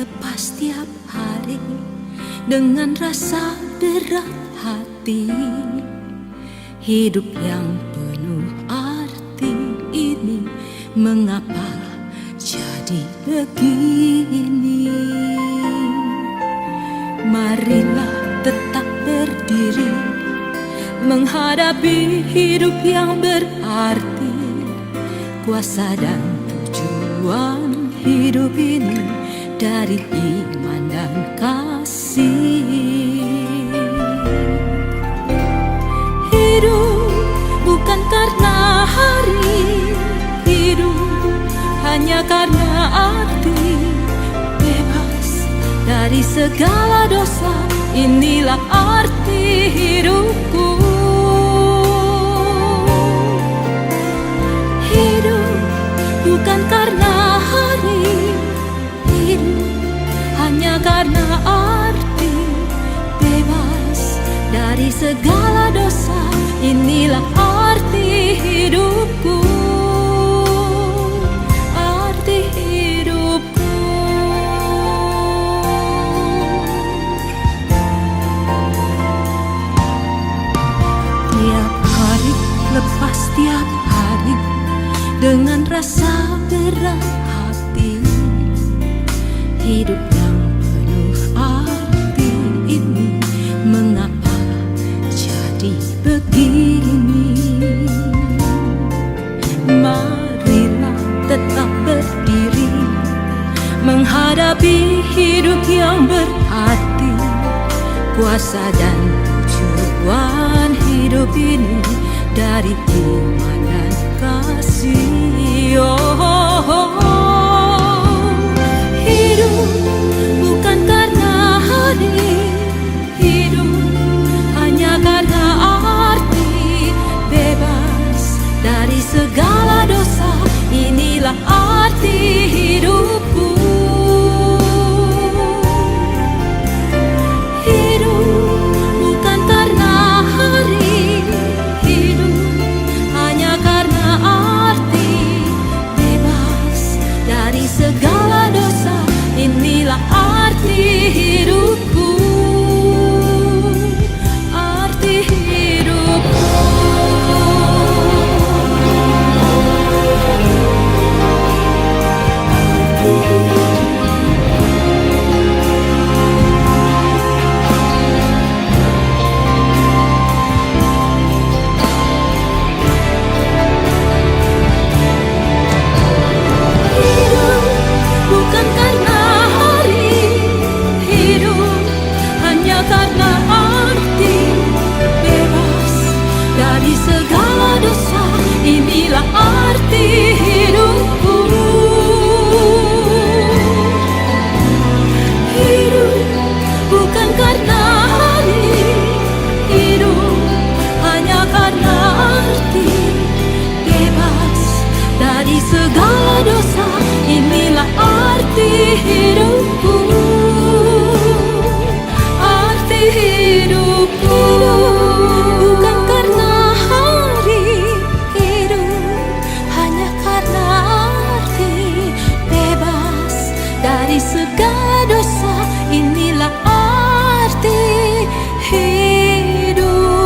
lepas tiap hari dengan rasa berat hati. Hidup yang penuh arti ini mengapa jadi begini? Marilah tetap berdiri menghadapi hidup yang berarti. Kuasa dan tujuan hidup ini dari iman dan kasih. Hidup bukan karena hari, hidup hanya karena arti. Bebas dari segala dosa, inilah arti hidupku. Hidup bukan karena hari, hidup hanya karena arti. Bebas dari segala dosa, inilah arti hidupku. Arti hidupku. Tiap hari lepas tiap hari dengan rasa berat hati. Hidup yang penuh arti ini mengapa jadi begini? Marilah tetap berdiri menghadapi hidup yang berarti. Kuasa dan tujuan hidup ini dari iman dan kasih. Hidup bukan karena hari, hidup hanya karena arti. Bebas dari segala dosa, inilah arti hidupku. Hidup bukan karena hari, hidup hanya karena arti. Bebas dari segala dosa, inilah arti hidupku. Arti hidupku. Hidup bukan karena hari, hidup hanya karena arti. Bebas dari segala dosa, inilah arti hidupku. Hidup bukan karena hari, hidup hanya karena arti. Bebas dari segala dosa, inilah arti hidupku. Arti hidupku. Bukan karena hari, hidup hanya karena arti. Bebas dari segala dosa, inilah arti hidupku.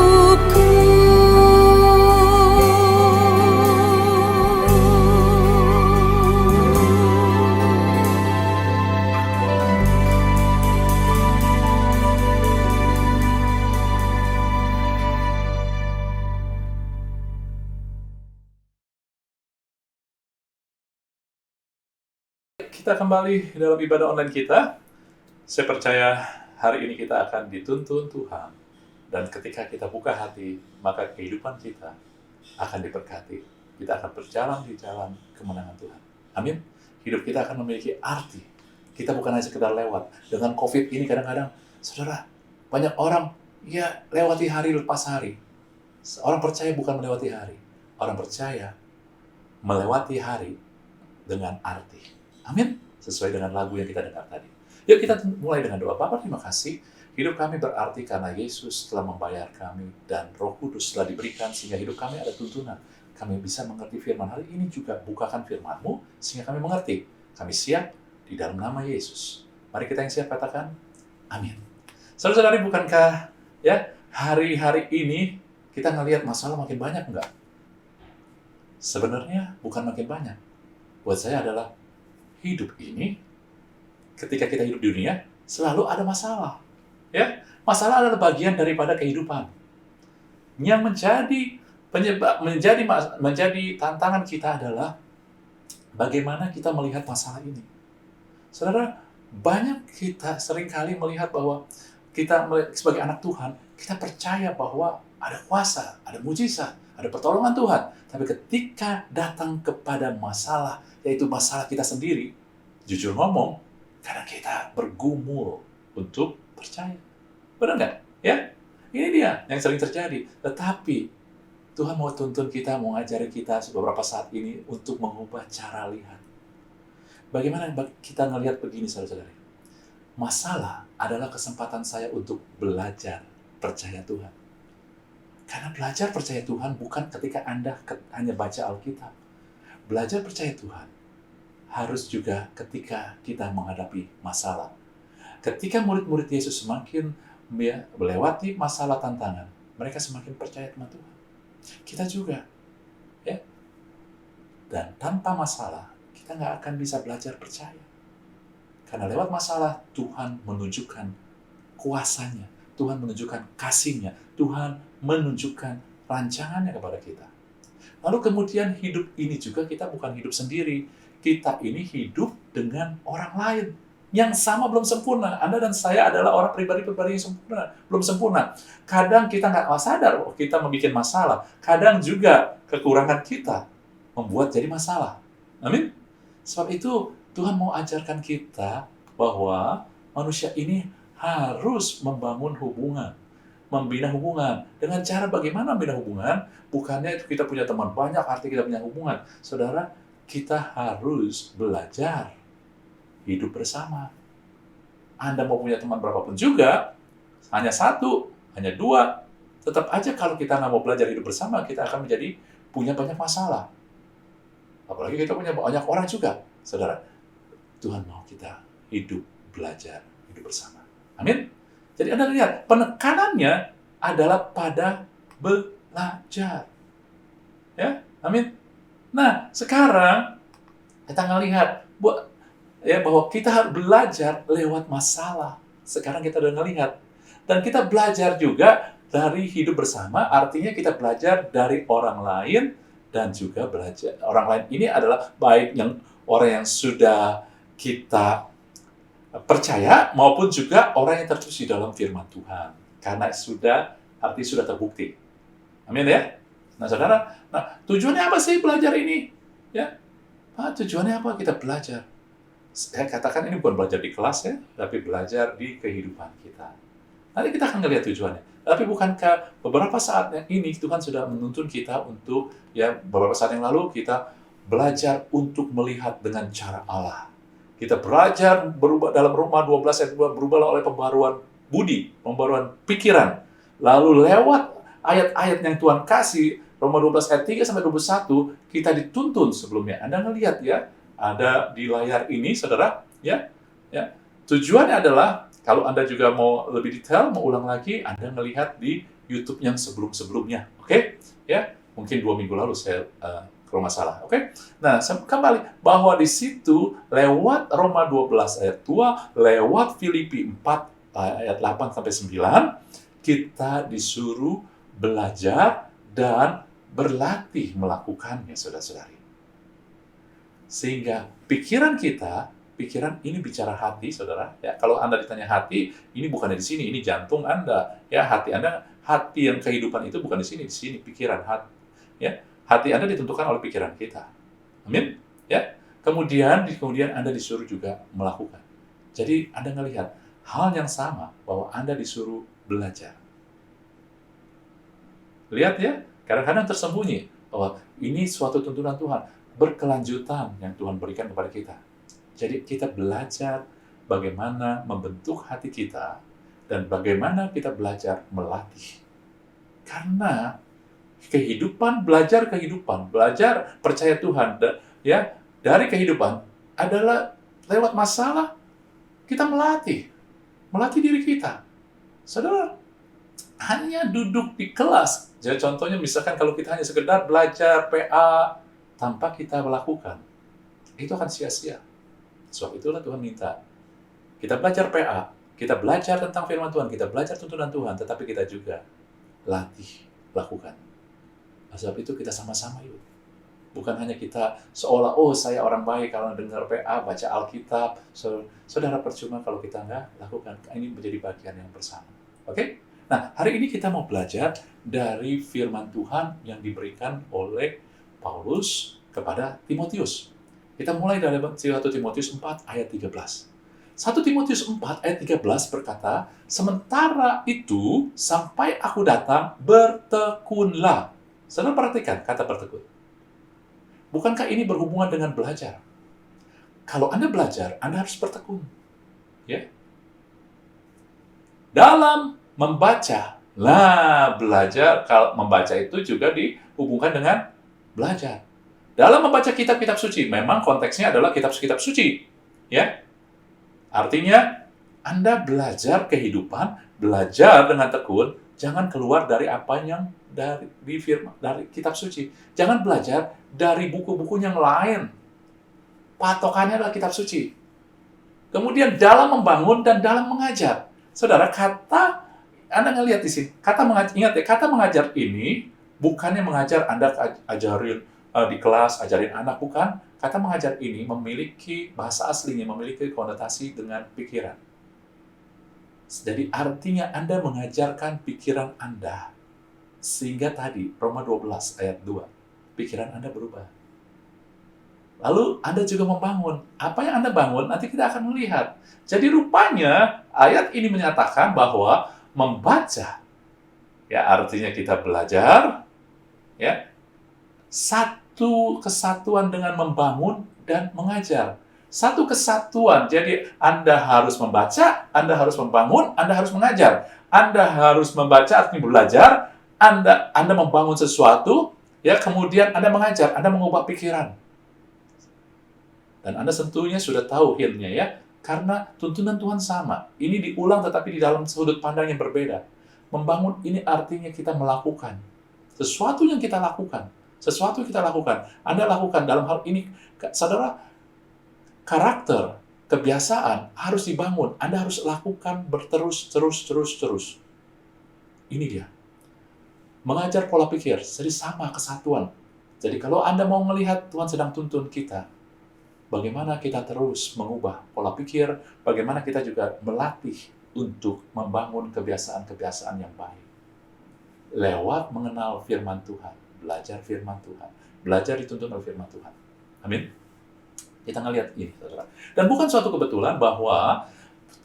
Kita kembali dalam ibadah online kita. Saya percaya hari ini kita akan dituntun Tuhan. Dan ketika kita buka hati, maka kehidupan kita akan diberkati. Kita akan berjalan di jalan kemenangan Tuhan. Amin. Hidup kita akan memiliki arti. Kita bukan hanya sekedar lewat. Dengan COVID ini kadang-kadang, saudara, banyak orang ya lewati hari lepas hari. Orang percaya bukan melewati hari. Orang percaya melewati hari dengan arti. Amin. Sesuai dengan lagu yang kita dengar tadi. Yuk kita mulai dengan doa. Bapa, terima kasih. Hidup kami berarti karena Yesus telah membayar kami dan Roh Kudus telah diberikan sehingga hidup kami ada tuntunan. Kami bisa mengerti firman. Hari ini juga bukakan firman-Mu sehingga kami mengerti. Kami siap di dalam nama Yesus. Mari kita yang siap katakan, amin. Saudara-saudari, bukankah ya hari-hari ini kita ngelihat masalah makin banyak enggak? Sebenarnya bukan makin banyak. Buat saya adalah hidup ini, ketika kita hidup di dunia, selalu ada masalah. Ya, masalah adalah bagian daripada kehidupan. Yang menjadi tantangan kita adalah bagaimana kita melihat masalah ini. Saudara, banyak kita seringkali melihat bahwa kita sebagai anak Tuhan, kita percaya bahwa ada kuasa, ada mujizat, ada pertolongan Tuhan. Tapi ketika datang kepada masalah, yaitu masalah kita sendiri, jujur ngomong, kadang kita bergumul untuk percaya. Benar nggak? Ya, ini dia yang sering terjadi. Tetapi Tuhan mau tuntun kita, mau ngajari kita beberapa saat ini untuk mengubah cara lihat. Bagaimana kita ngelihat begini, saudara-saudari? Masalah adalah kesempatan saya untuk belajar percaya Tuhan. Karena belajar percaya Tuhan bukan ketika Anda hanya baca Alkitab. Belajar percaya Tuhan harus juga ketika kita menghadapi masalah. Ketika murid-murid Yesus semakin melewati masalah tantangan, mereka semakin percaya sama Tuhan. Kita juga. Ya. Dan tanpa masalah, kita nggak akan bisa belajar percaya. Karena lewat masalah, Tuhan menunjukkan kuasanya, Tuhan menunjukkan kasih-Nya, Tuhan menunjukkan rancangannya kepada kita. Lalu kemudian hidup ini juga kita bukan hidup sendiri, kita ini hidup dengan orang lain yang sama belum sempurna. Anda dan saya adalah orang pribadi-pribadi yang sempurna, belum sempurna. Kadang kita nggak sadar bahwa kita membuat masalah, kadang juga kekurangan kita membuat jadi masalah. Amin. Sebab itu Tuhan mau ajarkan kita bahwa manusia ini harus membangun hubungan, membina hubungan. Dengan cara bagaimana membina hubungan? Bukannya itu kita punya teman banyak, arti kita punya hubungan. Saudara, kita harus belajar hidup bersama. Anda mau punya teman berapapun juga, hanya satu, hanya dua, tetap aja kalau kita nggak mau belajar hidup bersama, kita akan punya banyak masalah. Apalagi kita punya banyak orang juga, saudara. Tuhan mau kita belajar hidup bersama. Amin. Jadi Anda lihat, penekanannya adalah pada belajar. Ya, amin. Nah, sekarang kita ngelihat bahwa kita harus belajar lewat masalah. Sekarang kita udah ngelihat. Dan kita belajar juga dari hidup bersama, artinya kita belajar dari orang lain dan juga belajar. Orang lain ini adalah baik orang yang sudah kita percaya maupun juga orang yang tertulis di dalam firman Tuhan. Karena sudah terbukti. Amin ya? Nah, saudara, tujuannya apa sih belajar ini? Ya, tujuannya apa kita belajar? Saya katakan ini bukan belajar di kelas ya, tapi belajar di kehidupan kita. Nanti kita akan melihat tujuannya. Tapi bukankah beberapa saat yang ini Tuhan sudah menuntun kita untuk, ya beberapa saat yang lalu kita belajar untuk melihat dengan cara Allah. Kita belajar berubah dalam Roma 12 ayat 2, berubahlah oleh pembaruan budi, pembaruan pikiran. Lalu lewat ayat-ayat yang Tuhan kasih, Roma 12 ayat 3 sampai 21, kita dituntun sebelumnya. Anda melihat ya, ada di layar ini, saudara, ya. Tujuannya adalah, kalau Anda juga mau lebih detail, mau ulang lagi, Anda melihat di YouTube yang sebelum-sebelumnya, oke? Ya, mungkin 2 minggu lalu saya kalau nggak salah, oke? Nah, kembali bahwa di situ lewat Roma 12 ayat 2, lewat Filipi 4 ayat 8 sampai 9, kita disuruh belajar dan berlatih melakukannya, saudara-saudari. Sehingga pikiran ini bicara hati, saudara. Ya, kalau Anda ditanya hati, ini bukan di sini, ini jantung Anda. Ya, hati Anda, hati yang kehidupan itu bukan di sini pikiran hati. Ya, hati Anda ditentukan oleh pikiran kita. Amin. Ya. Kemudian Anda disuruh juga melakukan. Jadi Anda ngelihat hal yang sama bahwa Anda disuruh belajar. Lihat ya, kadang-kadang tersembunyi bahwa ini suatu tuntunan Tuhan, berkelanjutan yang Tuhan berikan kepada kita. Jadi kita belajar bagaimana membentuk hati kita dan bagaimana kita belajar melatih. Karena belajar percaya Tuhan, ya, dari kehidupan adalah lewat masalah. kita melatih diri kita. Saudara, hanya duduk di kelas, jadi contohnya misalkan kalau kita hanya sekedar belajar PA tanpa kita melakukan, itu akan sia-sia. Sebab itulah Tuhan minta, kita belajar PA, kita belajar tentang firman Tuhan, kita belajar tuntunan Tuhan, tetapi kita juga lakukan. Sebab itu kita sama-sama yuk. Bukan hanya kita seolah, saya orang baik kalau dengar PA, baca Alkitab. Saudara, percuma kalau kita nggak lakukan. Ini menjadi bagian yang bersama. Oke? Nah, hari ini kita mau belajar dari firman Tuhan yang diberikan oleh Paulus kepada Timotius. Kita mulai dari 1 Timotius 4 ayat 13. 1 Timotius 4 ayat 13 berkata, sementara itu, sampai aku datang, bertekunlah. Saudara perhatikan kata bertekun. Bukankah ini berhubungan dengan belajar? Kalau Anda belajar, Anda harus bertekun. Ya? Dalam membaca. Belajar, kalau membaca itu juga dihubungkan dengan belajar. Dalam membaca kitab-kitab suci, memang konteksnya adalah kitab-kitab suci. Ya? Artinya, Anda belajar kehidupan, belajar dengan tekun, jangan keluar dari apa yang dari kitab suci. Jangan belajar dari buku-buku yang lain. Patokannya adalah kitab suci. Kemudian dalam membangun dan dalam mengajar. Saudara, Anda ngelihat di sini, ingat ya, kata mengajar ini bukannya mengajar Anda ajarin di kelas, ajarin anak, bukan. Kata mengajar ini memiliki bahasa aslinya, memiliki konotasi dengan pikiran. Jadi artinya Anda mengajarkan pikiran Anda. Sehingga tadi, Roma 12 ayat 2, pikiran Anda berubah. Lalu Anda juga membangun. Apa yang Anda bangun, nanti kita akan melihat. Jadi rupanya, ayat ini menyatakan bahwa membaca, ya artinya kita belajar, ya satu kesatuan dengan membangun dan mengajar. Satu kesatuan, jadi Anda harus membaca, Anda harus membangun, Anda harus mengajar. Anda harus membaca, artinya belajar, Anda membangun sesuatu, ya kemudian Anda mengajar, Anda mengubah pikiran. Dan Anda tentunya sudah tahu hilnya ya, karena tuntunan Tuhan sama. Ini diulang tetapi di dalam sudut pandang yang berbeda. Membangun ini artinya kita melakukan. Sesuatu yang kita lakukan. Anda lakukan dalam hal ini, saudara, karakter, kebiasaan harus dibangun. Anda harus lakukan terus. Ini dia. Mengajar pola pikir, jadi sama kesatuan. Jadi kalau Anda mau melihat Tuhan sedang tuntun kita, bagaimana kita terus mengubah pola pikir, bagaimana kita juga melatih untuk membangun kebiasaan-kebiasaan yang baik. Lewat mengenal firman Tuhan, belajar firman Tuhan, belajar dituntun oleh firman Tuhan. Amin. Kita ngelihat ini, saudara. Dan bukan suatu kebetulan bahwa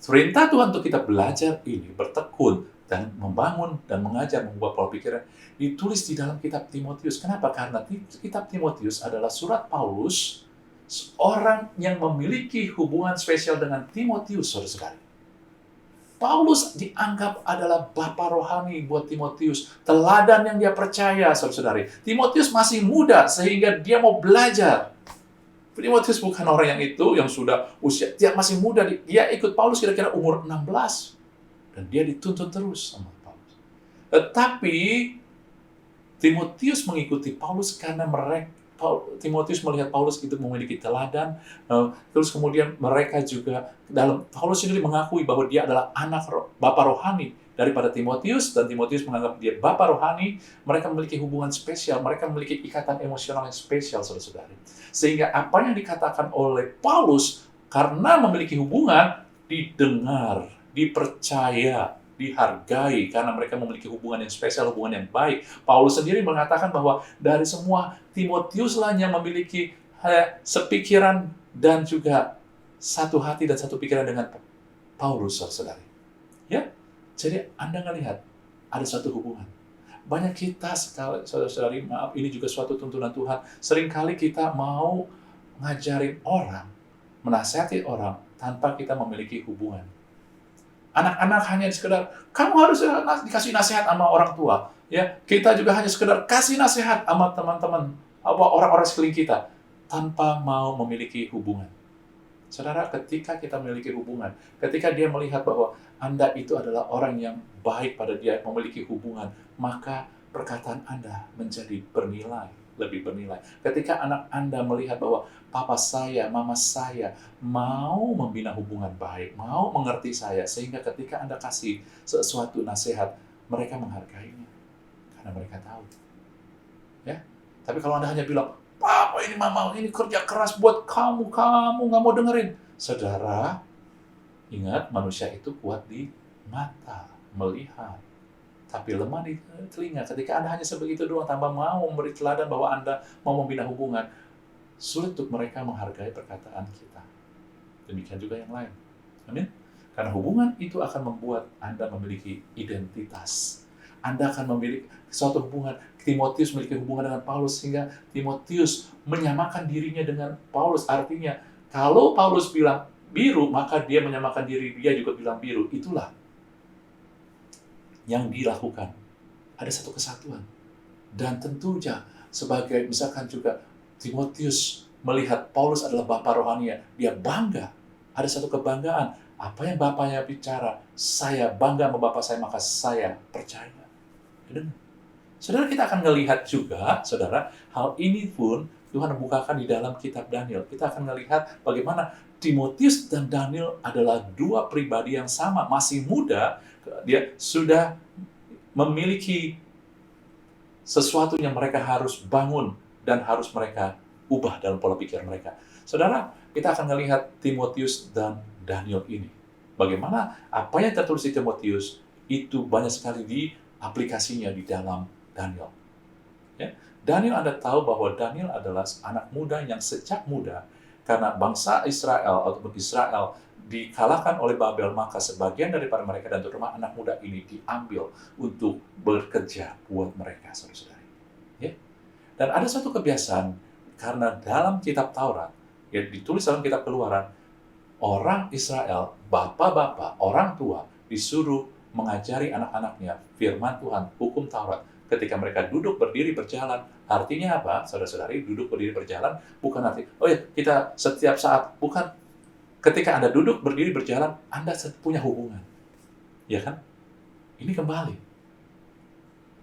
perintah Tuhan untuk kita belajar ini, bertekun, dan membangun dan mengajar, mengubah pola pikiran, ditulis di dalam kitab Timotius. Kenapa? Karena kitab Timotius adalah surat Paulus, seorang yang memiliki hubungan spesial dengan Timotius, saudara-saudari. Paulus dianggap adalah bapa rohani buat Timotius, teladan yang dia percaya, saudara-saudari. Timotius masih muda sehingga dia mau belajar. Timotius bukan orang yang sudah usia, dia masih muda, dia ikut Paulus kira-kira umur 16. Dan dia dituntun terus sama Paulus. Tetapi Timotius mengikuti Paulus karena Timotius melihat Paulus itu memiliki teladan. Terus kemudian mereka juga Paulus sendiri mengakui bahwa dia adalah anak bapa rohani daripada Timotius, dan Timotius menganggap dia bapa rohani. Mereka memiliki hubungan spesial, mereka memiliki ikatan emosional yang spesial, saudara-saudari. Sehingga apa yang dikatakan oleh Paulus karena memiliki hubungan didengar, dipercaya, dihargai karena mereka memiliki hubungan yang spesial, hubungan yang baik. Paulus sendiri mengatakan bahwa dari semua Timotiuslah yang memiliki sepikiran dan juga satu hati dan satu pikiran dengan Paulus, saudara-saudari. Ya, jadi Anda melihat ada satu hubungan. Banyak kita, saudara-saudari, maaf, ini juga suatu tuntunan Tuhan. Seringkali kita mau ngajarin orang, menasihati orang tanpa kita memiliki hubungan. Anak-anak hanya sekedar, kamu harus dikasih nasihat sama orang tua. Ya, kita juga hanya sekedar kasih nasihat sama teman-teman, orang-orang sekeliling kita, tanpa mau memiliki hubungan. Saudara, ketika kita memiliki hubungan, ketika dia melihat bahwa Anda itu adalah orang yang baik pada dia, memiliki hubungan, maka perkataan Anda menjadi bernilai, lebih bernilai. Ketika anak Anda melihat bahwa papa saya, mama saya mau membina hubungan baik, mau mengerti saya, sehingga ketika Anda kasih sesuatu nasihat, mereka menghargainya. Karena mereka tahu. Ya. Tapi kalau Anda hanya bilang, Papa ini mama ini kerja keras buat kamu nggak mau dengerin. Saudara, ingat manusia itu kuat di mata, melihat. Tapi lemah di telinga. Ketika Anda hanya sebegitu doang, tanpa mau memberi teladan bahwa Anda mau membina hubungan, sulit untuk mereka menghargai perkataan kita. Demikian juga yang lain. Amin? Karena hubungan itu akan membuat Anda memiliki identitas. Anda akan memiliki suatu hubungan. Timotius memiliki hubungan dengan Paulus, sehingga Timotius menyamakan dirinya dengan Paulus. Artinya, kalau Paulus bilang biru, maka dia menyamakan diri, dia juga bilang biru. Itulah yang dilakukan. Ada satu kesatuan. Dan tentunya, sebagai misalkan juga Timotius melihat Paulus adalah bapa rohaninya, dia bangga. Ada satu kebanggaan. Apa yang bapaknya bicara, saya bangga sama bapak saya, maka saya percaya. Dan saudara, kita akan melihat juga, saudara, hal ini pun Tuhan membukakan di dalam kitab Daniel. Kita akan melihat bagaimana Timotius dan Daniel adalah dua pribadi yang sama, masih muda, dia sudah memiliki sesuatu yang mereka harus bangun dan harus mereka ubah dalam pola pikir mereka. Saudara, kita akan melihat Timotius dan Daniel ini. Bagaimana apa yang tertulis di Timotius itu banyak sekali di aplikasinya di dalam Daniel. Ya. Daniel, Anda tahu bahwa Daniel adalah anak muda yang sejak muda, karena bangsa Israel ataupun Israel dikalahkan oleh Babel, maka sebagian daripada mereka dan terutama anak muda ini diambil untuk bekerja buat mereka, saudara-saudari. Ya. Dan ada satu kebiasaan, karena dalam kitab Taurat, ya ditulis dalam kitab Keluaran, orang Israel, bapak-bapak, orang tua, disuruh mengajari anak-anaknya firman Tuhan, hukum Taurat. Ketika mereka duduk berdiri berjalan, artinya apa? Saudara-saudari, duduk berdiri berjalan bukan arti, oh ya, kita setiap saat, bukan. Ketika Anda duduk berdiri berjalan, Anda punya hubungan. Ya kan? Ini kembali.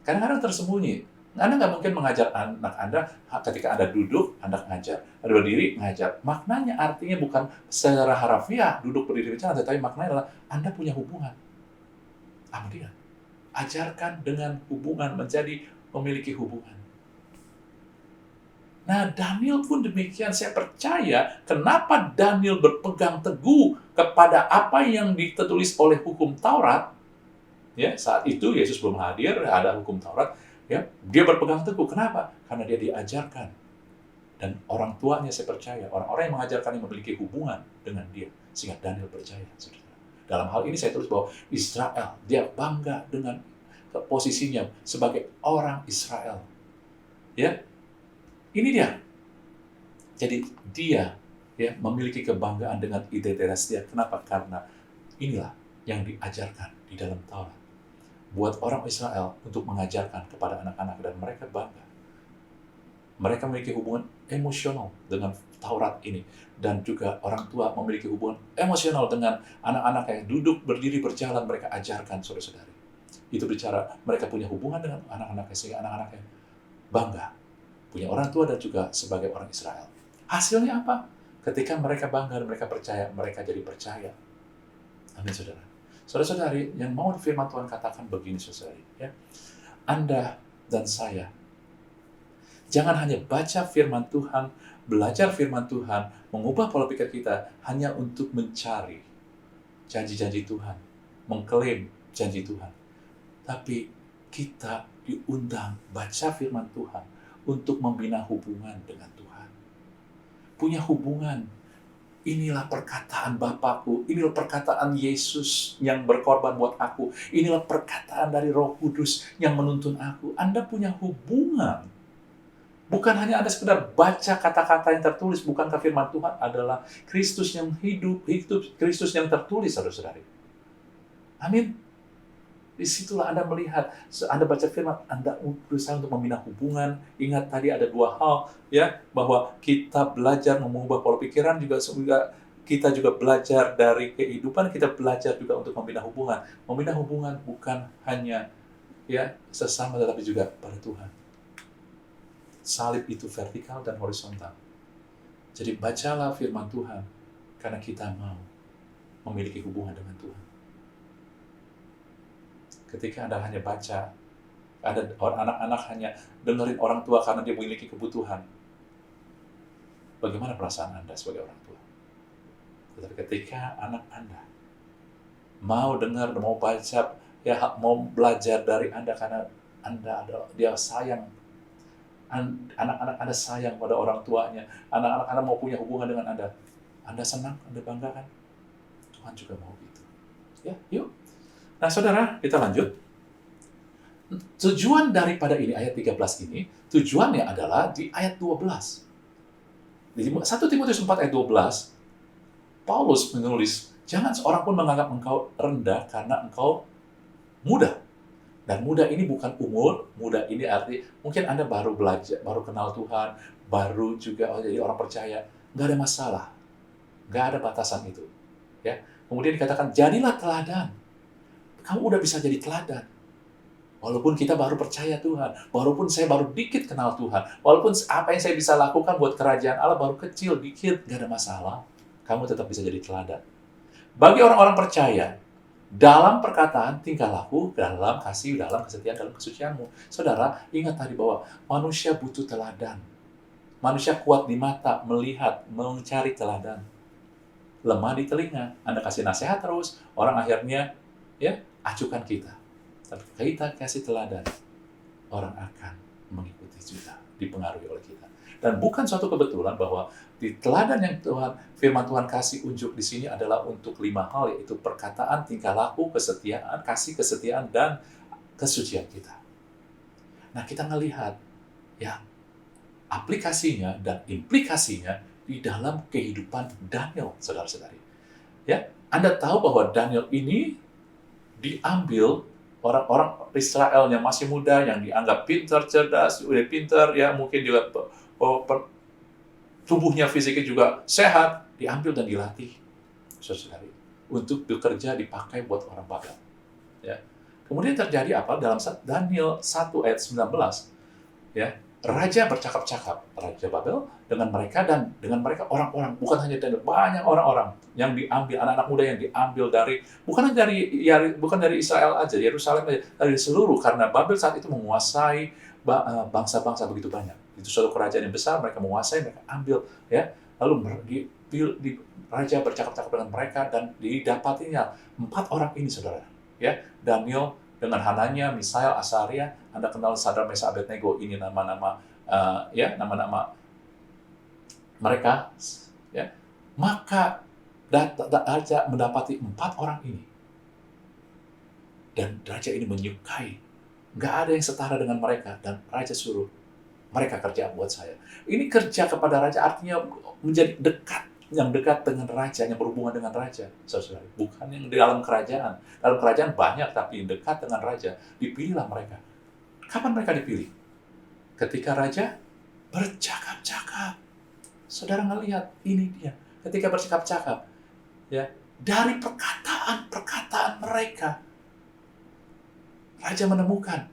Kadang-kadang tersembunyi. Anda nggak mungkin mengajar anak Anda ketika Anda duduk, Anda ngajar. Anda berdiri, ngajar. Maknanya artinya bukan secara harafiah duduk berdiri berjalan, tetapi maknanya adalah Anda punya hubungan. Sama dia. Ajarkan dengan hubungan, menjadi memiliki hubungan. Nah, Daniel pun demikian. Saya percaya kenapa Daniel berpegang teguh kepada apa yang ditulis oleh hukum Taurat. Ya, saat itu Yesus belum hadir, ada hukum Taurat. Ya, dia berpegang teguh. Kenapa? Karena dia diajarkan. Dan orang tuanya, saya percaya, orang-orang yang mengajarkan yang memiliki hubungan dengan dia. Sehingga Daniel percaya. Dalam hal ini saya tulis bahwa Israel, dia bangga dengan posisinya sebagai orang Israel. Ya, ini dia. Jadi dia ya memiliki kebanggaan dengan identitas dia. Kenapa? Karena inilah yang diajarkan di dalam Taurat. Buat orang Israel untuk mengajarkan kepada anak-anak, dan mereka bangga. Mereka memiliki hubungan emosional dengan Taurat ini. Dan juga orang tua memiliki hubungan emosional dengan anak-anak yang duduk, berdiri, berjalan, mereka ajarkan saudara-saudari. Itu bicara mereka punya hubungan dengan anak-anaknya, sehingga anak-anaknya bangga. Punya orang tua dan juga sebagai orang Israel. Hasilnya apa? Ketika mereka bangga dan mereka percaya, mereka jadi percaya. Amin, saudara. Saudara-saudari, yang mau firman Tuhan katakan begini, saudari. Ya. Anda dan saya, jangan hanya baca firman Tuhan, belajar firman Tuhan, mengubah pola pikir kita hanya untuk mencari janji-janji Tuhan, mengklaim janji Tuhan. Tapi kita diundang baca firman Tuhan untuk membina hubungan dengan Tuhan. Punya hubungan. Inilah perkataan Bapakku, inilah perkataan Yesus yang berkorban buat aku, inilah perkataan dari Roh Kudus yang menuntun aku. Anda punya hubungan. Bukan hanya Anda sekedar baca kata-kata yang tertulis, bukankah firman Tuhan adalah Kristus yang hidup, Kristus yang tertulis, saudara-saudari. Amin. Disitulah Anda melihat, Anda baca firman, Anda berusaha untuk membina hubungan. Ingat tadi ada dua hal, ya, bahwa kita belajar mengubah pola pikiran juga kita juga belajar dari kehidupan, kita belajar juga untuk membina hubungan. Membina hubungan bukan hanya ya sesama, tetapi juga pada Tuhan. Salib itu vertikal dan horizontal. Jadi bacalah firman Tuhan, karena kita mau memiliki hubungan dengan Tuhan. Ketika Anda hanya baca, ada anak-anak hanya dengerin orang tua karena dia memiliki kebutuhan, bagaimana perasaan Anda sebagai orang tua? Tetapi ketika anak Anda mau dengar, mau baca, ya mau belajar dari Anda karena dia sayang, anak-anak Anda sayang pada orang tuanya, anak-anak Anda mau punya hubungan dengan Anda senang, Anda banggakan. Tuhan juga mau gitu. Ya, yuk. Nah, saudara, kita lanjut. Tujuan daripada ini, ayat 13 ini, tujuannya adalah di ayat 12. Di 1 Timotius 4 ayat 12, Paulus menulis, jangan seorang pun menganggap engkau rendah karena engkau muda. Dan muda ini bukan umur, muda ini arti, mungkin Anda baru belajar, baru kenal Tuhan, baru juga jadi orang percaya. Nggak ada masalah. Nggak ada batasan itu. Ya. Kemudian dikatakan, jadilah teladan. Kamu udah bisa jadi teladan. Walaupun kita baru percaya Tuhan, walaupun saya baru dikit kenal Tuhan, walaupun apa yang saya bisa lakukan buat kerajaan Allah baru kecil, dikit, nggak ada masalah. Kamu tetap bisa jadi teladan. Bagi orang-orang percaya, dalam perkataan, tingkah laku, dalam kasih, dalam kesetiaan, dalam kesucianmu. Saudara, ingat tadi bahwa manusia butuh teladan. Manusia kuat di mata, melihat, mencari teladan. Lemah di telinga. Anda kasih nasihat terus, orang akhirnya ya acuhkan kita. Tapi kita kasih teladan, orang akan mengikuti kita, dipengaruhi oleh kita. Dan bukan suatu kebetulan bahwa di teladan yang firman Tuhan kasih unjuk di sini adalah untuk 5 hal, yaitu perkataan, tingkah laku, kesetiaan, kasih, kesetiaan, dan kesucian kita. Nah, kita melihat ya aplikasinya dan implikasinya di dalam kehidupan Daniel, saudara-saudari. Ya, Anda tahu bahwa Daniel ini diambil orang-orang Israel yang masih muda, yang dianggap pintar, cerdas, udah pintar, ya mungkin juga tubuhnya, fisiknya juga sehat, diambil dan dilatih, saudari, untuk bekerja, dipakai buat orang Babel. Ya. Kemudian terjadi apa? Dalam Daniel 1 ayat 19, ya, raja bercakap-cakap, Raja Babel, dengan mereka, dan dengan mereka orang-orang, bukan hanya Daniel, banyak orang-orang yang diambil, anak-anak muda yang diambil dari, bukan dari Israel aja, Yerusalem aja, dari seluruh, karena Babel saat itu menguasai bangsa-bangsa begitu banyak. Itu suatu kerajaan yang besar, mereka menguasai, mereka ambil, ya. Lalu raja bercakap-cakap dengan mereka, dan didapatinya 4 orang ini, saudara. Ya, Daniel dengan Hananya, Misael, Asaria. Anda kenal Sadrak, Mesak, Abednego, ini nama-nama nama-nama mereka, ya. Maka raja mendapati 4 orang ini. Dan raja ini menyukai. Nggak ada yang setara dengan mereka, dan raja suruh mereka kerja buat saya. Ini kerja kepada raja artinya menjadi dekat, yang dekat dengan raja, yang berhubungan dengan raja, saudara. Bukan yang di dalam kerajaan. Dalam kerajaan banyak, tapi yang dekat dengan raja. Dipilihlah mereka. Kapan mereka dipilih? Ketika raja bercakap-cakap. Saudara ngelihat, ini dia. Ketika bercakap-cakap, ya, dari perkataan mereka, raja menemukan,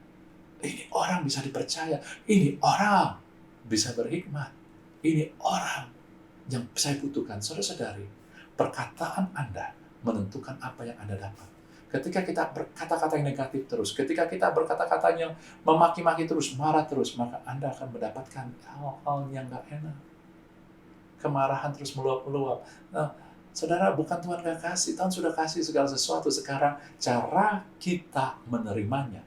ini orang bisa dipercaya, ini orang bisa berhikmat, ini orang yang saya butuhkan. Saudara-saudari, perkataan Anda menentukan apa yang Anda dapat. Ketika kita berkata-kata yang negatif terus, ketika kita berkata-kata yang memaki-maki terus, marah terus, maka Anda akan mendapatkan hal-hal yang nggak enak. Kemarahan terus meluap-meluap. Nah, saudara, bukan Tuhan nggak kasih, Tuhan sudah kasih segala sesuatu. Sekarang cara kita menerimanya,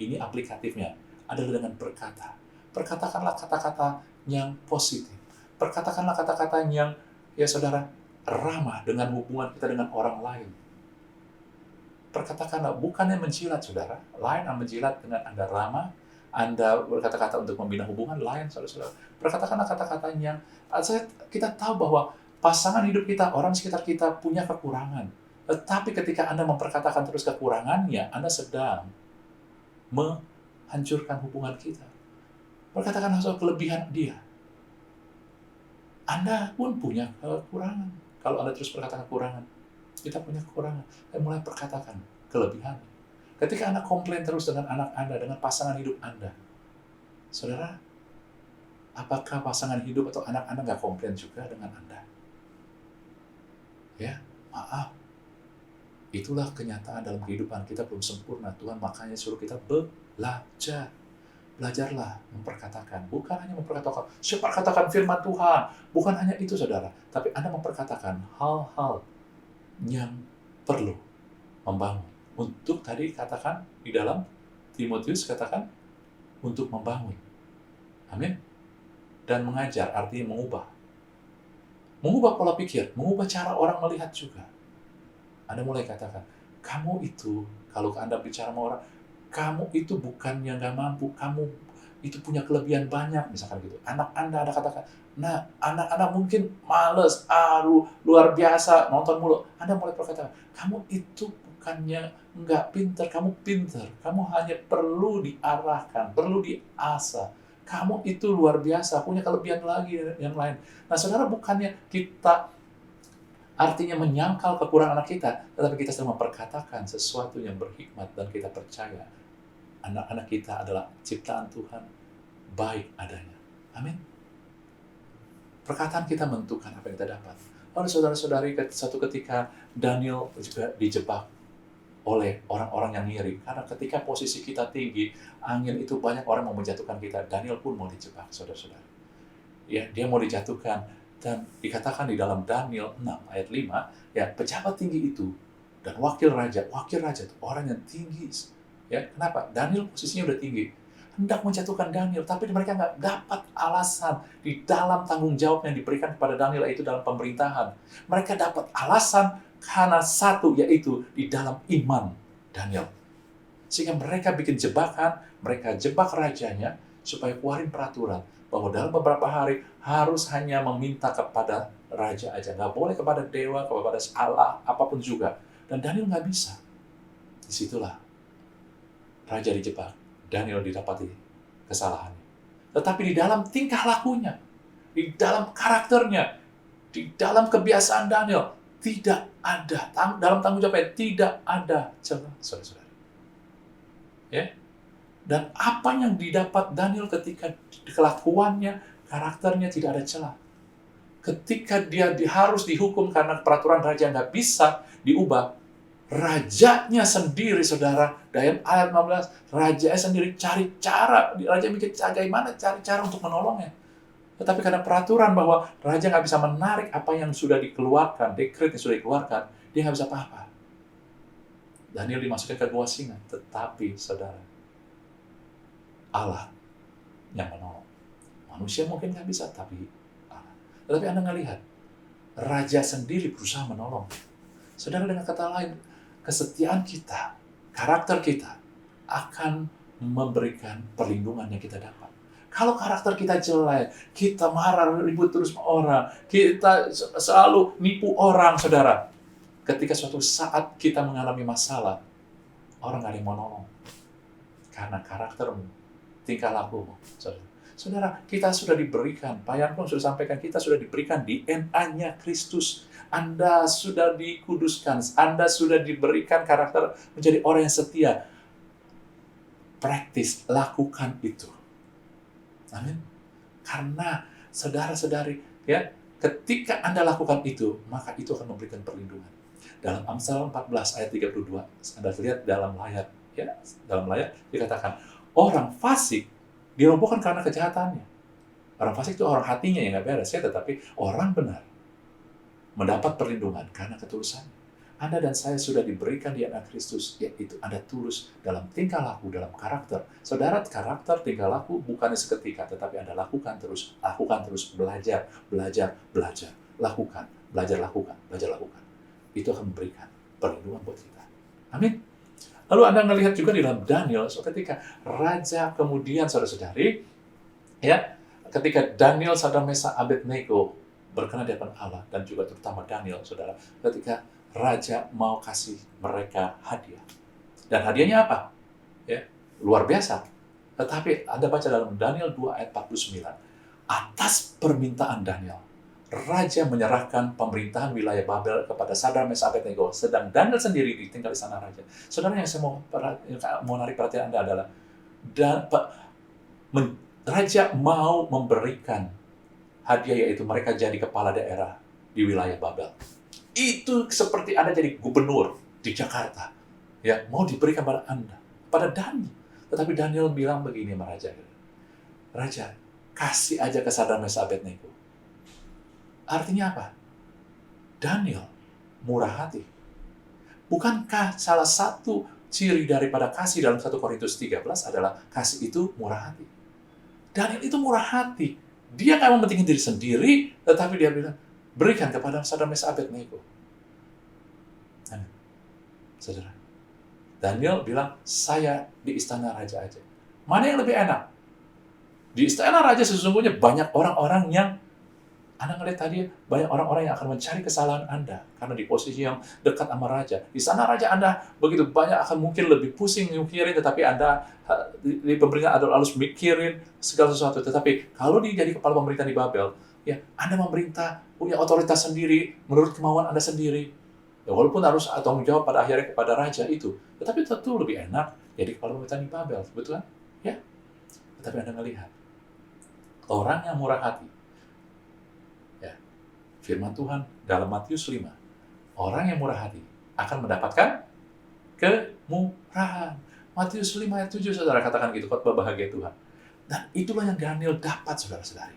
ini aplikatifnya, adalah dengan berkata. Perkatakanlah kata-kata yang positif. Perkatakanlah kata-kata yang, ya saudara, ramah dengan hubungan kita dengan orang lain. Perkatakanlah, bukannya menjilat, saudara. Lain menjilat dengan Anda ramah, Anda berkata-kata untuk membina hubungan, lain, saudara-saudara. Perkatakanlah kata-kata yang, kita tahu bahwa pasangan hidup kita, orang sekitar kita punya kekurangan. Tetapi ketika Anda memperkatakan terus kekurangannya, Anda sedang menghancurkan hubungan kita. Perkatakanlah soal kelebihan dia. Anda pun punya kekurangan. Kalau Anda terus berkata kekurangan, kita punya kekurangan. Dan mulai perkatakan kelebihan. Ketika Anda komplain terus dengan anak Anda, dengan pasangan hidup Anda, saudara, apakah pasangan hidup atau anak Anda nggak komplain juga dengan Anda? Ya, maaf. Itulah kenyataan dalam kehidupan. Kita belum sempurna. Tuhan makanya suruh kita belajar. Belajarlah memperkatakan. Bukan hanya memperkatakan, saya perkatakan firman Tuhan. Bukan hanya itu, saudara. Tapi Anda memperkatakan hal-hal yang perlu membangun. Untuk tadi katakan di dalam Timotius, katakan untuk membangun. Amin. Dan mengajar artinya mengubah. Mengubah pola pikir, mengubah cara orang melihat juga. Anda mulai katakan, kamu itu, kalau Anda bicara sama orang, kamu itu bukan yang nggak mampu, kamu itu punya kelebihan banyak, misalkan gitu. Anak Anda katakan, nah, anak-anak mungkin males, luar biasa, nonton mulu. Anda mulai berkata, kamu itu bukannya nggak pinter, kamu pinter. Kamu hanya perlu diarahkan, perlu diasah. Kamu itu luar biasa, punya kelebihan lagi yang lain. Nah, saudara, bukannya kita artinya menyangkal kekurangan anak kita, tetapi kita sedang memperkatakan sesuatu yang berhikmat dan kita percaya anak-anak kita adalah ciptaan Tuhan, baik adanya. Amin. Perkataan kita menentukan apa yang kita dapat. Oleh saudara-saudari, satu ketika Daniel juga dijebak oleh orang-orang yang ngiri. Karena ketika posisi kita tinggi, angin itu banyak orang mau menjatuhkan kita. Daniel pun mau dijebak, saudara-saudara. Ya, dia mau dijatuhkan. Dan dikatakan di dalam Daniel 6 ayat 5, ya, pejabat tinggi itu dan wakil raja itu orang yang tinggi. Ya, kenapa? Daniel posisinya udah tinggi. Hendak menjatuhkan Daniel, tapi mereka nggak dapat alasan di dalam tanggung jawab yang diberikan kepada Daniel, yaitu dalam pemerintahan. Mereka dapat alasan karena satu, yaitu di dalam iman Daniel. Sehingga mereka bikin jebakan, mereka jebak rajanya supaya keluarin peraturan bahwa dalam beberapa hari harus hanya meminta kepada raja aja. Nggak boleh kepada dewa, kepada Allah, apapun juga. Dan Daniel nggak bisa. Disitulah raja dijebak. Daniel didapati kesalahannya. Tetapi di dalam tingkah lakunya, di dalam karakternya, di dalam kebiasaan Daniel, tidak ada, dalam tanggung jawabnya, tidak ada celah, saudara-saudara. Ya? Dan apa yang didapat Daniel ketika kelakuannya, karakternya tidak ada celah. Ketika dia harus dihukum karena peraturan raja nggak bisa diubah, rajanya sendiri, saudara, dalam ayat 15, rajanya sendiri cari cara, raja mikir bagaimana cari cara untuk menolongnya. Tetapi karena peraturan bahwa raja nggak bisa menarik apa yang sudah dikeluarkan, dekret yang sudah dikeluarkan, dia nggak bisa apa-apa. Daniel dimasukkan ke gua singa, tetapi saudara, Allah yang menolong. Manusia mungkin nggak bisa, tapi Allah. Tetapi Anda ngelihat, raja sendiri berusaha menolong. Saudara, dengan kata lain, kesetiaan kita, karakter kita akan memberikan perlindungan yang kita dapat. Kalau karakter kita jelek, kita marah, ribut terus sama orang, kita selalu nipu orang, saudara. Ketika suatu saat kita mengalami masalah, orang nggak ada yang mau nolong. Karena karaktermu, tingkah lakumu, saudara. Saudara, kita sudah diberikan, Pak Yan pun sudah sampaikan, kita sudah diberikan DNA-nya Kristus. Anda sudah dikuduskan, Anda sudah diberikan karakter menjadi orang yang setia. Praktis, lakukan itu. Amin. Karena saudara-saudari, ya, ketika Anda lakukan itu, maka itu akan memberikan perlindungan. Dalam Amsal 14 ayat 32, Anda lihat dalam layar, ya, dalam layar dikatakan, orang fasik dirobohkan karena kejahatannya. Orang fasik itu orang hatinya yang nggak beres, ya, tetapi orang benar mendapat perlindungan karena ketulusannya. Anda dan saya sudah diberikan DNA Kristus, yaitu Anda tulus dalam tingkah laku, dalam karakter. Saudara, karakter, tingkah laku bukannya seketika, tetapi Anda lakukan terus, belajar, lakukan, belajar, lakukan. Itu akan memberikan perlindungan buat kita. Amin. Lalu Anda melihat juga di dalam Daniel, ketika raja kemudian, saudara-saudari, ya, ketika Daniel, Sadrak, Mesak, Abednego berkenan di hadapan Allah, dan juga terutama Daniel, saudara, ketika raja mau kasih mereka hadiah. Dan hadiahnya apa? Ya, luar biasa. Tetapi Anda baca dalam Daniel 2 ayat 49, atas permintaan Daniel, raja menyerahkan pemerintahan wilayah Babel kepada Sadrak, Mesak, Abednego, sedang Daniel sendiri ditinggal di sana raja. Saudara, yang saya mau narik perhatian Anda adalah raja mau memberikan hadiah, yaitu mereka jadi kepala daerah di wilayah Babel. Itu seperti Anda jadi gubernur di Jakarta, ya, mau diberikan pada Anda, pada Daniel. Tetapi Daniel bilang begini sama raja, raja, kasih aja ke Sadrak, Mesak, Abednego. Artinya apa? Daniel murah hati. Bukankah salah satu ciri daripada kasih dalam 1 Korintus 13 adalah kasih itu murah hati? Daniel itu murah hati. Dia nggak mementingkan diri sendiri, tetapi dia bilang, berikan kepada Sadrak, Mesak, Abednego. Saudara, Daniel bilang, saya di istana raja aja. Mana yang lebih enak? Di istana raja sesungguhnya banyak orang-orang yang Anda ngelihat tadi, banyak orang-orang yang akan mencari kesalahan Anda karena di posisi yang dekat sama raja. Di sana raja Anda begitu banyak akan mungkin lebih pusing mikirin, tetapi Anda di pemerintahan Anda harus mikirin segala sesuatu. Tetapi kalau dia jadi kepala pemerintahan di Babel, ya Anda memerintah, punya otoritas sendiri menurut kemauan Anda sendiri. Ya, walaupun harus tanggung jawab pada akhirnya kepada raja itu, tetapi tentu lebih enak jadi kepala pemerintahan di Babel, betul kan? Ya. Tetapi Anda melihat orang yang murah hati. Firman Tuhan dalam Matius 5, orang yang murah hati akan mendapatkan kemurahan. Matius 5 ayat 7, saudara, katakan gitu, khotbah bahagia Tuhan. Dan itulah yang Daniel dapat, saudara-saudari.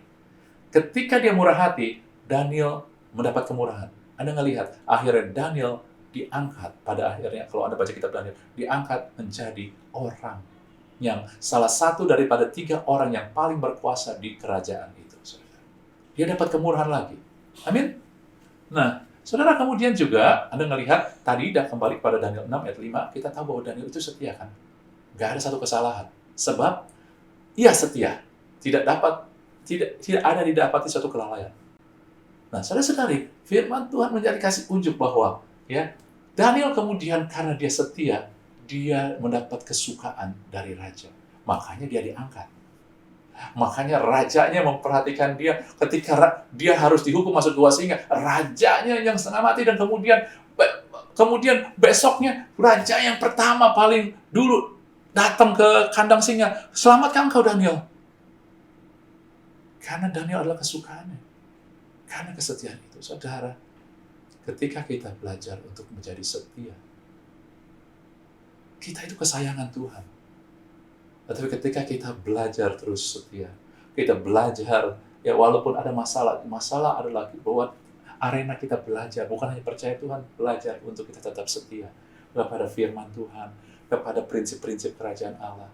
Ketika dia murah hati, Daniel mendapat kemurahan. Anda ngelihat, akhirnya Daniel diangkat, pada akhirnya, kalau Anda baca kitab Daniel, diangkat menjadi orang yang salah satu daripada 3 orang yang paling berkuasa di kerajaan itu, saudara. Dia dapat kemurahan lagi. Amin. Nah, saudara, kemudian juga Anda melihat tadi kembali kepada Daniel 6 ayat 5, kita tahu bahwa Daniel itu setia kan? Gak ada satu kesalahan. Sebab ia setia. Tidak ada didapati satu kelalaian. Nah, saudara-saudari, firman Tuhan menjadi kasih unjuk bahwa ya, Daniel kemudian karena dia setia, dia mendapat kesukaan dari raja. Makanya dia diangkat. Makanya rajanya memperhatikan dia ketika dia harus dihukum masuk gua singa. Rajanya yang setengah mati dan kemudian besoknya raja yang pertama paling dulu datang ke kandang singa. Selamatkan engkau Daniel. Karena Daniel adalah kesukaannya. Karena kesetiaan itu, saudara, ketika kita belajar untuk menjadi setia, kita itu kesayangan Tuhan. Tetapi ketika kita belajar terus setia, kita belajar, ya walaupun ada masalah adalah bahwa arena kita belajar, bukan hanya percaya Tuhan, belajar untuk kita tetap setia kepada firman Tuhan, kepada prinsip-prinsip kerajaan Allah.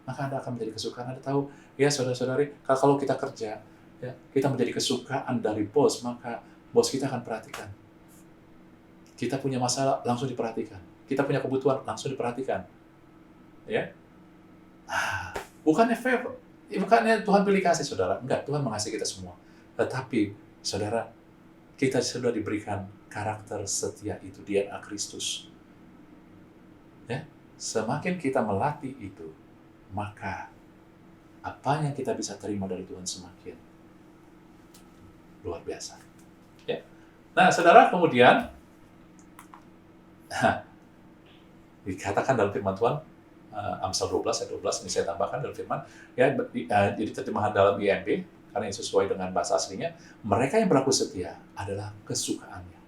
Maka Anda akan menjadi kesukaan. Anda tahu, ya saudara-saudari, kalau kita kerja, ya, kita menjadi kesukaan dari bos, maka bos kita akan perhatikan. Kita punya masalah, langsung diperhatikan. Kita punya kebutuhan, langsung diperhatikan. Ya. Bukannya favor, bukannya Tuhan pilih kasih, saudara. Enggak, Tuhan mengasihi kita semua. Tetapi, saudara, kita sudah diberikan karakter setia itu, DNA Kristus. Ya, semakin kita melatih itu, maka apa yang kita bisa terima dari Tuhan semakin luar biasa. Ya. Nah, saudara, kemudian dikatakan dalam firman Tuhan, Amsal 12 ayat 12, ini saya tambahkan dalam firman, ya, jadi terjemahan dalam IMB, karena ini sesuai dengan bahasa aslinya, mereka yang berlaku setia adalah kesukaannya.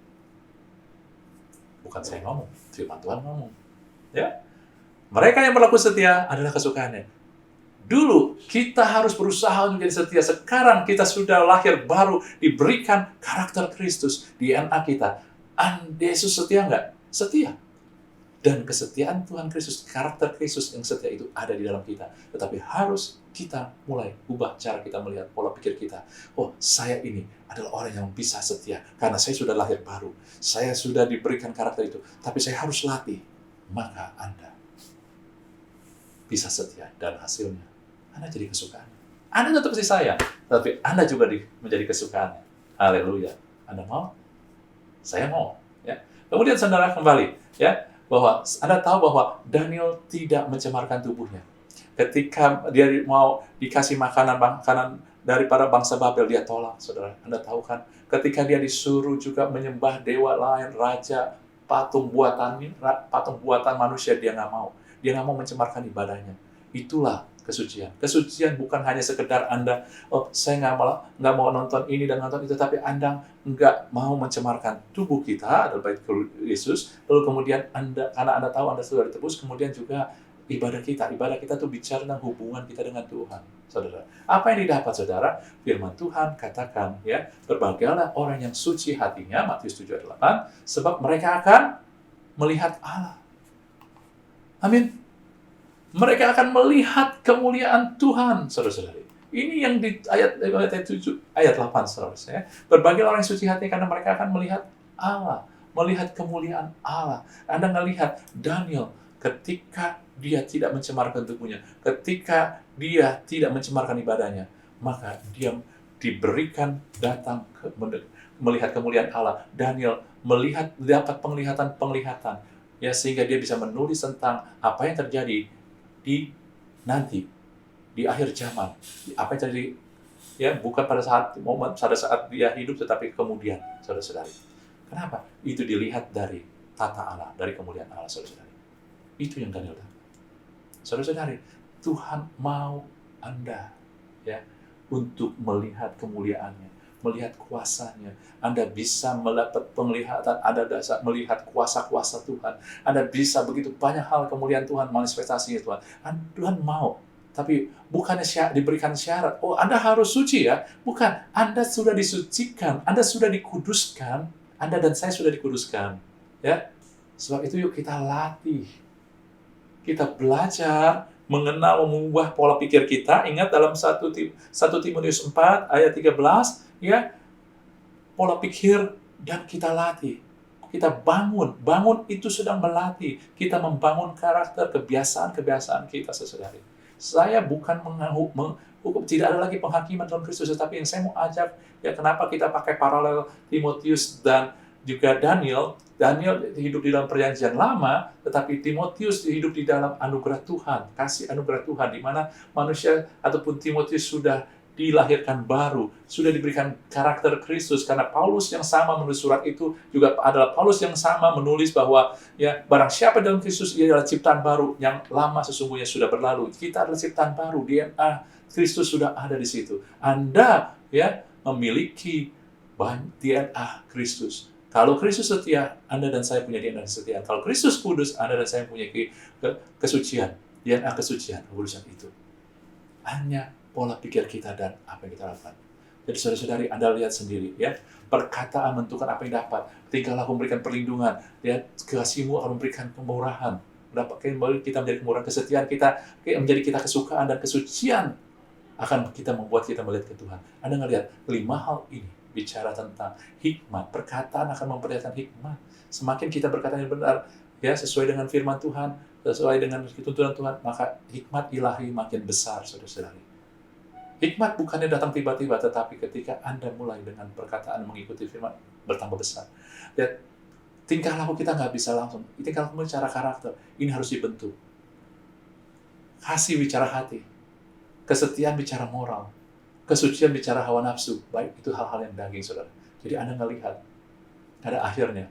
Bukan saya ngomong, firman Tuhan ngomong. Ya, mereka yang berlaku setia adalah kesukaannya. Dulu kita harus berusaha untuk menjadi setia. Sekarang kita sudah lahir baru, diberikan karakter Kristus, DNA kita. Yesus setia nggak? Setia. Dan kesetiaan Tuhan Kristus, karakter Kristus yang setia itu ada di dalam kita. Tetapi harus kita mulai ubah cara kita melihat pola pikir kita. Oh, saya ini adalah orang yang bisa setia. Karena saya sudah lahir baru. Saya sudah diberikan karakter itu. Tapi saya harus latih. Maka Anda bisa setia. Dan hasilnya, Anda jadi kesukaan. Anda tetap kasih sayang. Tapi Anda juga menjadi kesukaan. Haleluya. Anda mau? Saya mau. Ya. Kemudian saudara kembali. Ya. Bahwa Anda tahu bahwa Daniel tidak mencemarkan tubuhnya. Ketika dia mau dikasih makanan dari para bangsa Babel, dia tolak, saudara. Anda tahu kan? Ketika dia disuruh juga menyembah dewa lain, raja, patung buatan manusia, dia nggak mau. Dia nggak mau mencemarkan ibadahnya. Itulah kesucian. Kesucian bukan hanya sekedar Anda, oh saya nggak mau nonton ini dan nonton itu, tapi Anda nggak mau mencemarkan tubuh kita, adalah bait Yesus, lalu kemudian karena Anda tahu Anda sudah ditebus, kemudian juga ibadah kita tuh bicara tentang hubungan kita dengan Tuhan, saudara. Apa yang didapat, saudara? Firman Tuhan katakan, ya, berbahagialah orang yang suci hatinya, Matius 7 ayat 8, sebab mereka akan melihat Allah. Amin. Mereka akan melihat kemuliaan Tuhan, saudara-saudari. Ini yang di ayat 7, ayat 8, saudara. Berbahagialah orang yang suci hati karena mereka akan melihat Allah, melihat kemuliaan Allah. Anda melihat Daniel ketika dia tidak mencemarkan tubuhnya, ketika dia tidak mencemarkan ibadahnya, maka dia diberikan datang melihat kemuliaan Allah. Daniel dapat penglihatan, ya, sehingga dia bisa menulis tentang apa yang terjadi nanti di akhir zaman, apa yang terjadi, ya, bukan pada saat dia hidup, tetapi kemudian, saudara-saudari. Kenapa? Itu dilihat dari tata Allah, dari kemuliaan Allah, saudara-saudari. Itu yang Daniel dapat. Saudara-saudari, Tuhan mau Anda, ya, untuk melihat kemuliaannya, melihat kuasanya. Anda bisa mendapat penglihatan, Anda bisa melihat kuasa-kuasa Tuhan. Anda bisa begitu banyak hal kemuliaan Tuhan, manifestasinya Tuhan. Tuhan mau, tapi bukannya diberikan syarat, oh Anda harus suci ya. Bukan, Anda sudah disucikan, Anda sudah dikuduskan, Anda dan saya sudah dikuduskan. Ya, sebab itu yuk kita latih. Kita belajar mengenal, mengubah pola pikir kita. Ingat dalam 1 Timotius 4 ayat 13, ya, pola pikir dan kita latih. Kita bangun itu sedang melatih. Kita membangun karakter, kebiasaan kita, saudari. Saya bukan menghukum, tidak ada lagi penghakiman dalam Kristus, tetapi yang saya mau ajak, ya, kenapa kita pakai paralel Timotius dan juga Daniel. Daniel hidup di dalam perjanjian lama, tetapi Timotius hidup di dalam anugerah Tuhan, kasih anugerah Tuhan, di mana manusia ataupun Timotius sudah dilahirkan baru, sudah diberikan karakter Kristus, karena Paulus yang sama menulis surat itu juga adalah Paulus yang sama menulis bahwa, ya, barang siapa dalam Kristus, ia adalah ciptaan baru, yang lama sesungguhnya sudah berlalu. Kita adalah ciptaan baru, DNA Kristus sudah ada di situ. Anda, ya, memiliki DNA Kristus. Kalau Kristus setia, Anda dan saya punya DNA kesetiaan. Kalau Kristus kudus, Anda dan saya punya kesucian, DNA kesucian, kekudusan itu. Hanya pola pikir kita dan apa yang kita lakukan. Jadi saudara-saudari, Anda lihat sendiri, ya, perkataan menentukan apa yang dapat. Tingkah laku memberikan perlindungan, ya, kasihmu akan memberikan kemurahan. Kita menjadi kemurahan, kesetiaan kita menjadi kita kesukaan, dan kesucian akan membuat kita melihat ke Tuhan. Anda ngelihat 5 hal ini bicara tentang hikmat. Perkataan akan memperlihatkan hikmat. Semakin kita berkata yang benar, ya, sesuai dengan firman Tuhan, sesuai dengan tuntunan Tuhan, maka hikmat ilahi makin besar, saudara-saudari. Hikmat bukannya datang tiba-tiba, tetapi ketika Anda mulai dengan perkataan mengikuti firman, bertambah besar. Dan tingkah laku kita nggak bisa langsung. Tingkah laku bicara karakter, ini harus dibentuk. Kasih bicara hati, kesetiaan bicara moral, kesucian bicara hawa nafsu. Baik, itu hal-hal yang daging, saudara. Jadi Anda ngelihat, pada akhirnya,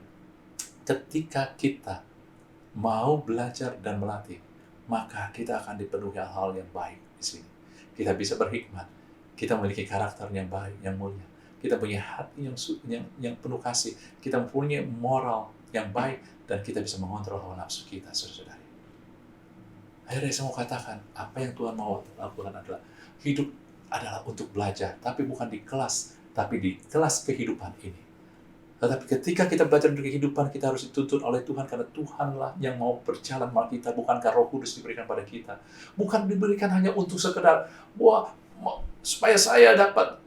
ketika kita mau belajar dan melatih, maka kita akan dipenuhi hal-hal yang baik di sini. Kita bisa berhikmat, kita memiliki karakter yang baik, yang mulia. Kita punya hati yang penuh kasih, kita mempunyai moral yang baik, dan kita bisa mengontrol hawa nafsu kita, saudara-saudari. Akhirnya saya mau katakan, apa yang Tuhan mau lakukan adalah, hidup adalah untuk belajar, tapi bukan di kelas, tapi di kelas kehidupan ini. Tetapi ketika kita belajar dari kehidupan, kita harus dituntun oleh Tuhan, karena Tuhanlah yang mau berjalan sama kita, bukankah Roh Kudus diberikan pada kita. Bukan diberikan hanya untuk sekedar, supaya saya dapat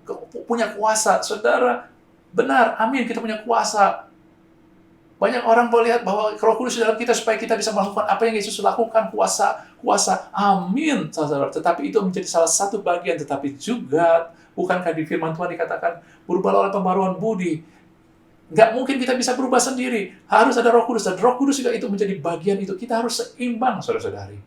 punya kuasa. Saudara, benar, amin, kita punya kuasa. Banyak orang melihat bahwa Roh Kudus di dalam kita supaya kita bisa melakukan apa yang Yesus lakukan, kuasa, amin, saudara. Tetapi itu menjadi salah satu bagian, tetapi juga, bukankah di firman Tuhan dikatakan, berubahlah oleh pembaruan budi. Nggak mungkin kita bisa berubah sendiri. Harus ada Roh Kudus. Dan Roh Kudus juga itu menjadi bagian itu. Kita harus seimbang, saudara-saudari.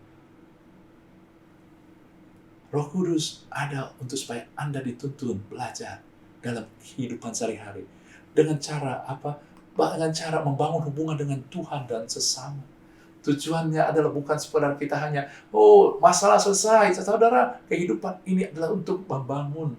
Roh Kudus ada untuk supaya Anda dituntun belajar dalam kehidupan sehari-hari dengan cara apa? Dengan cara membangun hubungan dengan Tuhan dan sesama. Tujuannya adalah bukan sekedar kita hanya, masalah selesai. Saudara, kehidupan ini adalah untuk membangun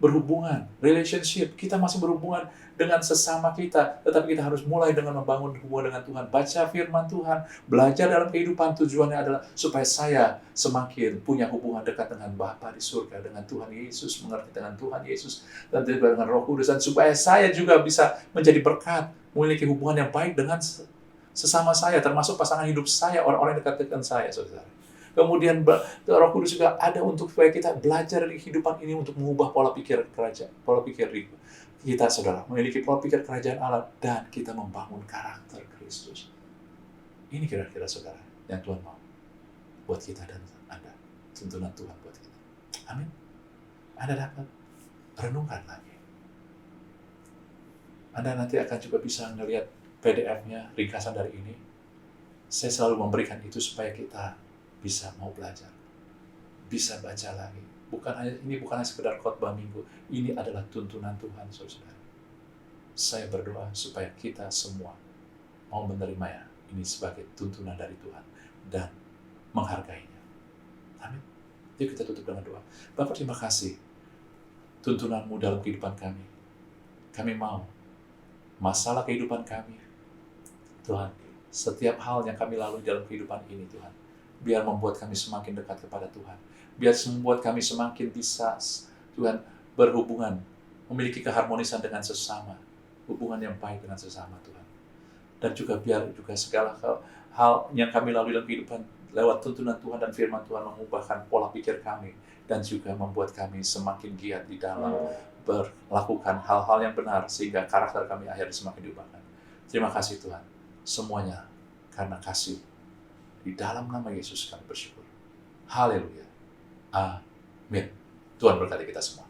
berhubungan, relationship. Kita masih berhubungan dengan sesama kita, tetapi kita harus mulai dengan membangun hubungan dengan Tuhan. Baca firman Tuhan, belajar dalam kehidupan. Tujuannya adalah supaya saya semakin punya hubungan dekat dengan Bapa di surga, dengan Tuhan Yesus, mengerti dengan Tuhan Yesus, dan juga dengan Roh Kudus, dan supaya saya juga bisa menjadi berkat, memiliki hubungan yang baik dengan sesama saya, termasuk pasangan hidup saya, orang-orang yang dekat dengan saya, saudara. Kemudian Roh Kudus juga ada untuk supaya kita belajar dari kehidupan ini untuk mengubah pola pikir kerajaan, pola pikir kita, saudara, memiliki pola pikir kerajaan Allah, dan kita membangun karakter Kristus. Ini kira-kira, saudara, yang Tuhan mau buat kita dan Anda, tuntunan Tuhan buat kita. Amin. Anda dapat renungkan lagi. Anda nanti akan juga bisa melihat PDF-nya, ringkasan dari ini. Saya selalu memberikan itu supaya kita bisa mau belajar, bisa baca lagi. Ini bukan hanya sekedar khotbah minggu, ini adalah tuntunan Tuhan, saudara. Saya berdoa supaya kita semua mau menerima ini sebagai tuntunan dari Tuhan dan menghargainya. Amin. Yuk kita tutup dengan doa. Bapa, terima kasih tuntunan-Mu dalam kehidupan kami. Kami mau masalah kehidupan kami, Tuhan, setiap hal yang kami lalui dalam kehidupan ini, Tuhan, biar membuat kami semakin dekat kepada Tuhan. Biar membuat kami semakin bisa, Tuhan, berhubungan, memiliki keharmonisan dengan sesama, hubungan yang baik dengan sesama, Tuhan. Dan juga biar juga segala hal yang kami lalui dalam kehidupan lewat tuntunan Tuhan dan firman Tuhan mengubahkan pola pikir kami, dan juga membuat kami semakin giat di dalam melakukan hal-hal yang benar, sehingga karakter kami akhirnya semakin diubahkan. Terima kasih Tuhan. Semuanya karena kasih. Di dalam nama Yesus kami bersyukur. Haleluya. Amin. Tuhan berkati kita semua.